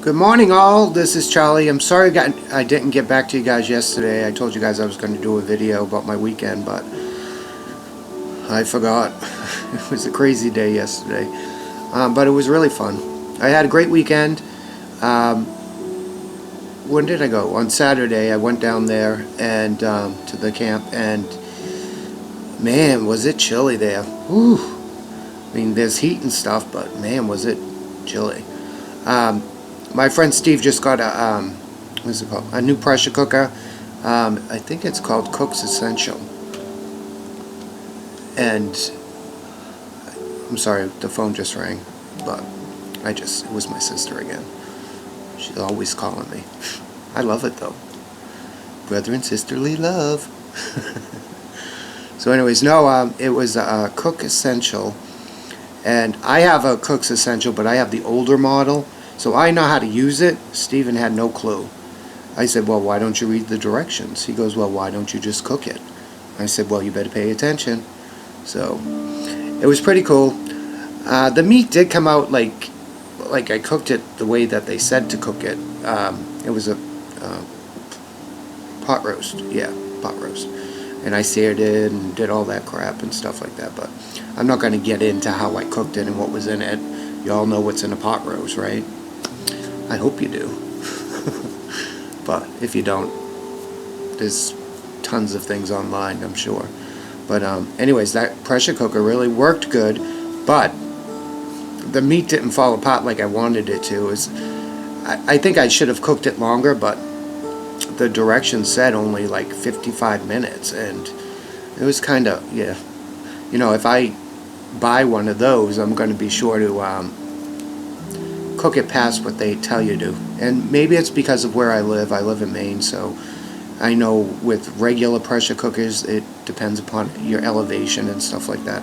Good morning, all. This is Charlie. I'm sorry I didn't get back to you guys yesterday. I told you guys I was going to do a video about my weekend, but I forgot. It was a crazy day yesterday, but it was really fun. I had a great weekend. When did I go? On Saturday, I went down there and to the camp, and man, was it chilly there. Whew. I mean, there's heat and stuff, but man, was it chilly. My friend Steve just got what's it called? A new pressure cooker. I think it's called Cook's Essential. And I'm sorry, the phone just rang, but it was my sister again. She's always calling me. I love it though. Brother and sisterly love. So anyways, no, it was a Cook Essential. And I have a Cook's Essential, but I have the older model. So I know how to use it. Stephen had no clue. I said, well, why don't you read the directions? He goes, well, why don't you just cook it? I said, well, you better pay attention. So it was pretty cool. The meat did come out like I cooked it the way that they said to cook it. It was a pot roast. Yeah, pot roast. And I seared it and did all that crap and stuff like that. But I'm not going to get into how I cooked it and what was in it. You all know what's in a pot roast, right? I hope you do. But if you don't, there's tons of things online, I'm sure. But anyways, that pressure cooker really worked good, but the meat didn't fall apart like I wanted it to. I think I should have cooked it longer, but the directions said only like 55 minutes, and it was kind of, yeah. You know, if I buy one of those, I'm going to be sure to cook it past what they tell you to. And maybe it's because of where I live. I live in Maine, so I know with regular pressure cookers, it depends upon your elevation and stuff like that.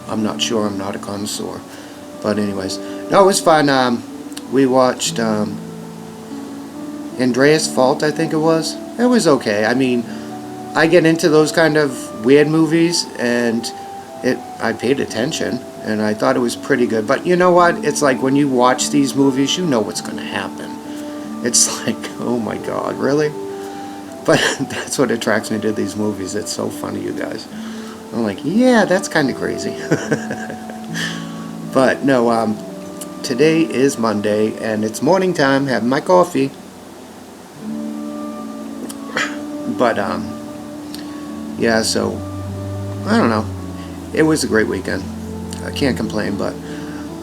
I'm not sure. I'm not a connoisseur. But anyways, no, it was fun. We watched Andreas Fault, I think it was. It was okay. I mean, I get into those kind of weird movies, and I paid attention, and I thought it was pretty good. But you know what? It's like when you watch these movies, you know what's going to happen. It's like, oh my God, really? But that's what attracts me to these movies. It's so funny, you guys. I'm like, yeah, that's kind of crazy. But no, today is Monday, and it's morning time, having my coffee. But, yeah, so, I don't know. It was a great weekend. I can't complain, but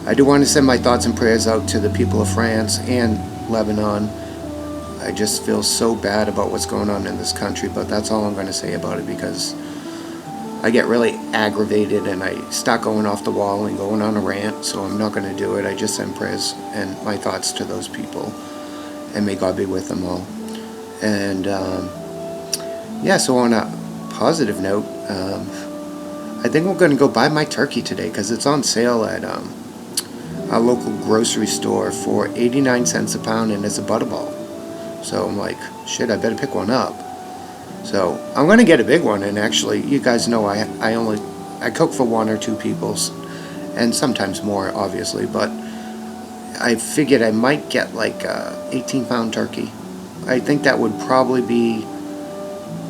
I do want to send my thoughts and prayers out to the people of France and Lebanon. I just feel so bad about what's going on in this country, but that's all I'm going to say about it, because I get really aggravated and I start going off the wall and going on a rant, so I'm not going to do it. I just send prayers and my thoughts to those people, and may God be with them all. And yeah, so on a positive note, I think we're going to go buy my turkey today, because it's on sale at our local grocery store for 89 cents a pound, and it's a butterball. So I'm like, shit, I better pick one up. So I'm going to get a big one, and actually, you guys know I cook for one or two people, and sometimes more, obviously, but I figured I might get like a 18-pound turkey. I think that would probably be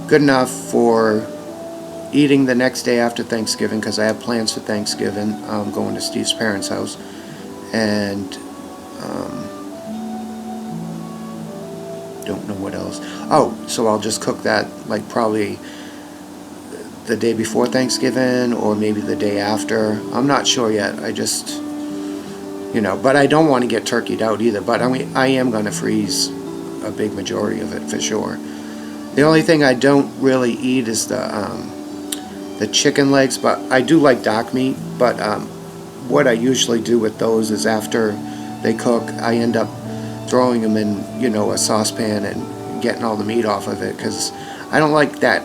good enough for eating the next day after Thanksgiving, because I have plans for Thanksgiving. I'm going to Steve's parents' house, and don't know what else. Oh, so I'll just cook that like probably the day before Thanksgiving, or maybe the day after. I'm not sure yet. I just, you know, but I don't want to get turkeyed out either. But I mean, I am going to freeze a big majority of it for sure. The only thing I don't really eat is the chicken legs, but I do like dark meat. But what I usually do with those is after they cook, I end up throwing them in, you know, a saucepan and getting all the meat off of it, because I don't like that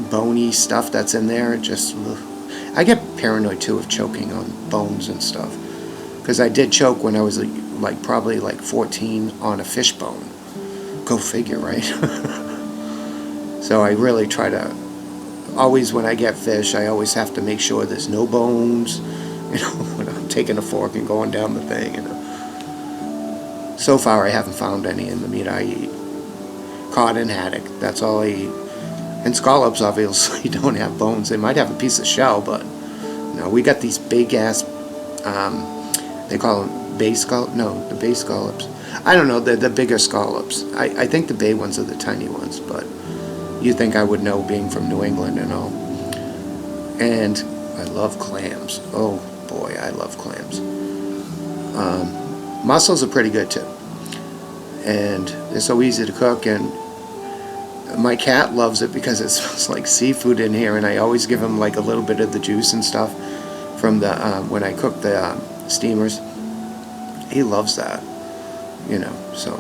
bony stuff that's in there. It just, I get paranoid too of choking on bones and stuff, because I did choke when I was like probably like 14 on a fish bone. Go figure, right? So I really try to, always when I get fish, I always have to make sure there's no bones, you know, when I'm taking a fork and going down the thing, you know. So far, I haven't found any in the meat I eat. Cod and haddock, that's all I eat. And scallops obviously don't have bones. They might have a piece of shell, but no, we got these big ass, they call them bay scallops. No, the bay scallops. I don't know, the bigger scallops. I think the bay ones are the tiny ones, but you think I would know being from New England and all. And I love clams. Oh boy, I love clams. Mussels are pretty good too. And they're so easy to cook, and my cat loves it because it smells like seafood in here, and I always give him like a little bit of the juice and stuff from the when I cook the steamers. He loves that, you know, so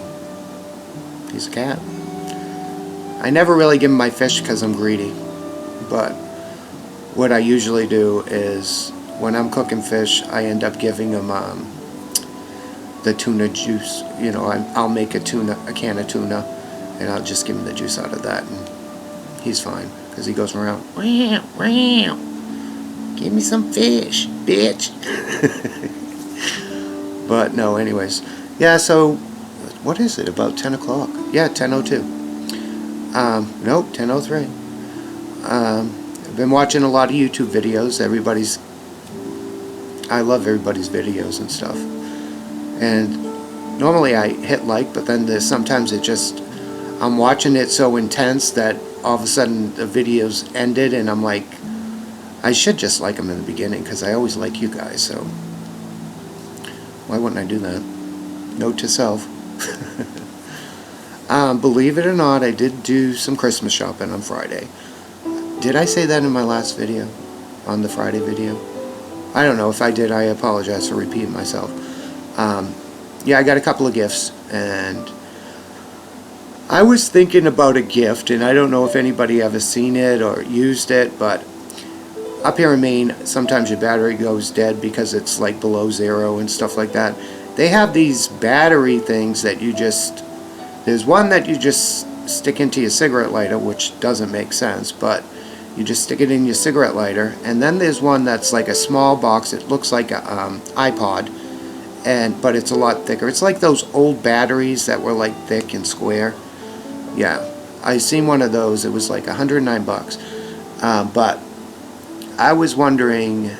he's a cat. I never really give him my fish because I'm greedy, but what I usually do is when I'm cooking fish, I end up giving him the tuna juice. You know, I'll make a can of tuna, and I'll just give him the juice out of that, and he's fine because he goes around, "Wow, wow, give me some fish, bitch." But no, anyways, yeah. So what is it? About 10 o'clock? Yeah, 10:02. Nope, 10:03. I've been watching a lot of YouTube videos. I love everybody's videos and stuff. And normally I hit like, but then sometimes I'm watching it so intense that all of a sudden the video's ended, and I'm like, I should just like them in the beginning because I always like you guys, so why wouldn't I do that? Note to self. Believe it or not, I did do some Christmas shopping on Friday. Did I say that in my last video? On the Friday video? I don't know. If I did, I apologize for repeating myself. Yeah, I got a couple of gifts, and I was thinking about a gift, and I don't know if anybody ever seen it or used it, but up here in Maine, sometimes your battery goes dead because it's like below zero and stuff like that. They have these battery things that there's one that you just stick into your cigarette lighter, which doesn't make sense, but you just stick it in your cigarette lighter. And then there's one that's like a small box. It looks like a iPod, but it's a lot thicker. It's like those old batteries that were like thick and square. Yeah, I seen one of those. It was like $109. But I was wondering,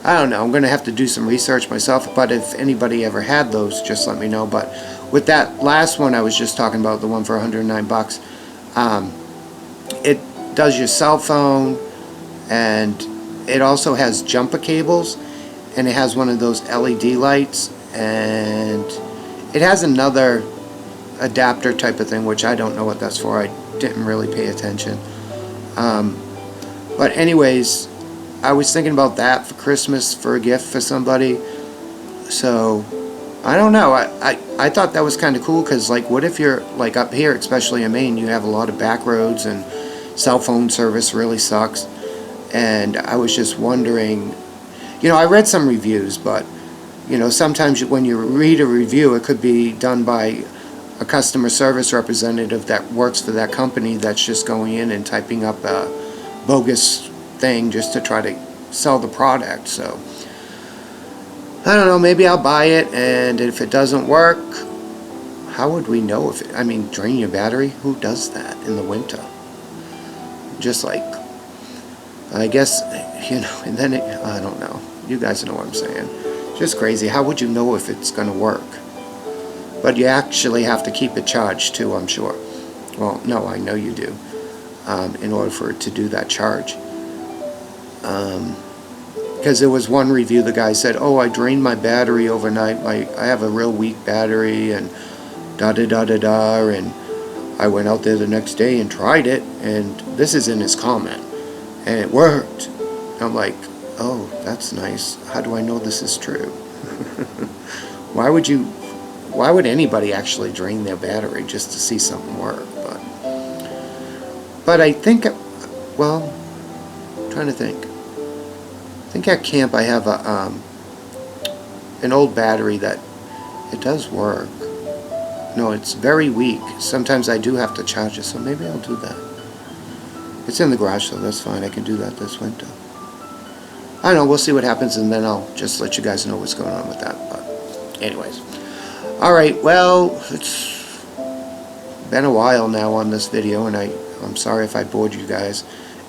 I don't know, I'm going to have to do some research myself, but if anybody ever had those, just let me know. But with that last one I was just talking about, the one for $109, it does your cell phone, and it also has jumper cables, and it has one of those LED lights, and it has another adapter type of thing, which I don't know what that's for. I didn't really pay attention. But anyways, I was thinking about that for Christmas, for a gift for somebody. So I don't know. I thought that was kind of cool, because like, what if you're like up here, especially in Maine, you have a lot of back roads and cell phone service really sucks. And I was just wondering, you know, I read some reviews, but you know, sometimes when you read a review, it could be done by a customer service representative that works for that company that's just going in and typing up a bogus thing just to try to sell the product. So I don't know, maybe I'll buy it, and if it doesn't work, how would we know if it, I mean, drain your battery? Who does that in the winter? Just like, I guess, you know, and then I don't know. You guys know what I'm saying. Just crazy. How would you know if it's going to work? But you actually have to keep it charged too, I'm sure. Well, no, I know you do. In order for it to do that charge. Because there was one review, the guy said, oh, I drained my battery overnight. I have a real weak battery, and da-da-da-da-da, and I went out there the next day and tried it, and this is in his comment, and it worked. I'm like, oh, that's nice. How do I know this is true? Why would anybody actually drain their battery just to see something work? But I think, well, I'm trying to think. I think at camp I have an old battery that it does work. No, it's very weak. Sometimes I do have to charge it, so maybe I'll do that. It's in the garage, so that's fine. I can do that this winter. I don't know, we'll see what happens, and then I'll just let you guys know what's going on with that. But anyways, Alright, well, it's been a while now on this video, and I'm sorry if I bored you guys.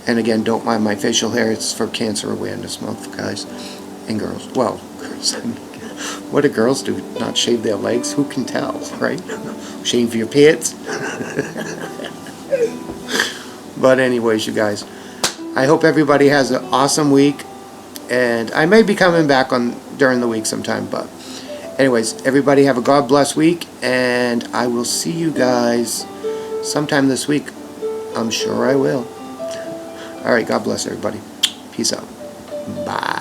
And again, don't mind my facial hair. It's for Cancer Awareness Month, guys and girls. Well, girls. What do girls do? Not shave their legs? Who can tell, right? Shave your pits? But anyways, you guys, I hope everybody has an awesome week. And I may be coming back on during the week sometime, but anyways, everybody have a God bless week, and I will see you guys sometime this week. I'm sure I will. Alright, God bless everybody. Peace out. Bye.